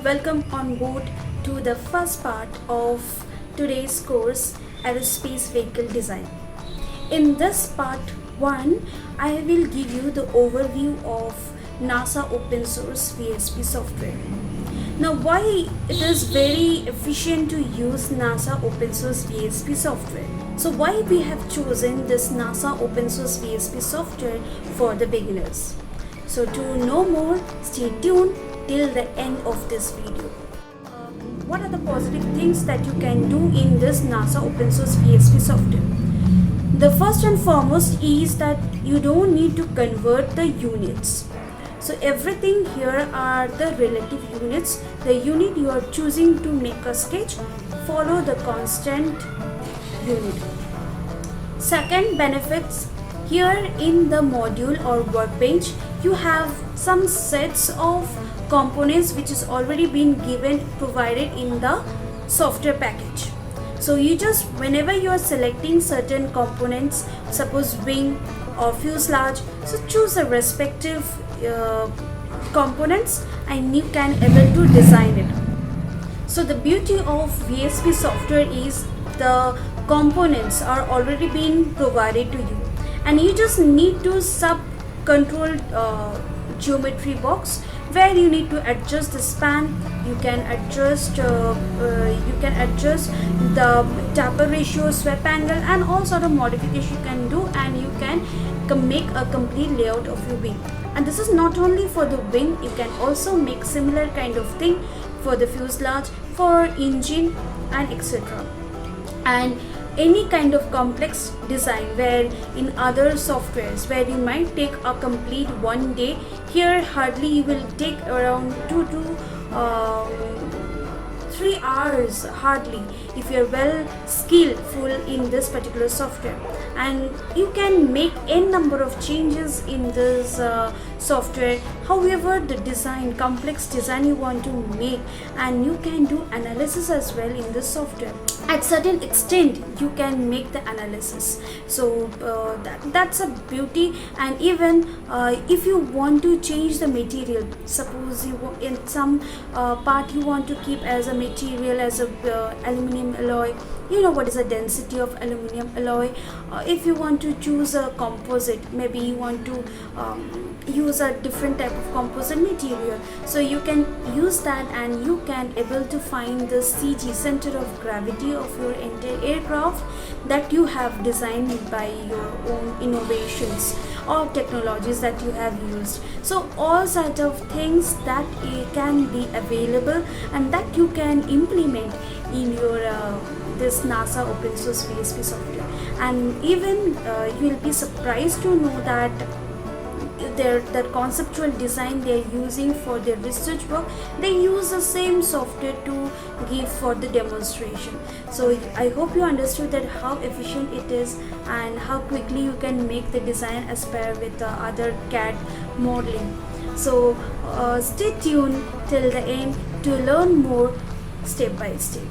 Welcome on board to the first part of today's course, Aerospace Vehicle Design. In this part 1, I will give you the overview of NASA open source VSP software. Now, why it is very efficient to use NASA open source VSP software? So why we have chosen this NASA open source VSP software for the beginners? So to know more, stay tuned till the end of this video. What are the positive things that you can do in this NASA open source VSP software? The first and foremost is that you don't need to convert the units. So everything here are the relative units. The unit you are choosing to make a sketch, follow the constant unit. Second benefits, here in the module or workbench, you have some sets of components which is already been provided in the software package. So you just, whenever you are selecting certain components, suppose wing or fuselage, so choose the respective components and you can able to design it. So the beauty of VSP software is the components are already being provided to you, and you just need to sub-control geometry box where you need to adjust the span. You can adjust the taper ratio, sweep angle, and all sort of modification you can do, and you can make a complete layout of your wing. And this is not only for the wing, you can also make similar kind of thing for the fuselage, for engine, and etc. And any kind of complex design where in other softwares where you might take a complete one day, here hardly you will take around 2 to 3 hours hardly if you're well skillful in this particular software, and you can make n number of changes in this software. However, the design, complex design you want to make, and you can do analysis as well in this software. At certain extent you can make the analysis, so that's a beauty. And even if you want to change the material, suppose you in some part you want to keep as a material as a aluminum alloy, you know what is the density of aluminum alloy. If you want to choose a composite, maybe you want to use a different type of composite material, so you can use that, and you can able to find the CG, center of gravity of your entire aircraft, that you have designed by your own innovations or technologies that you have used. So all sort of things that can be available and that you can implement in your this NASA open source VSP software. And even you will be surprised to know that the conceptual design they are using for their research work, they use the same software to give for the demonstration. So I hope you understood that how efficient it is and how quickly you can make the design as per with the other CAD modeling. So stay tuned till the end to learn more step by step.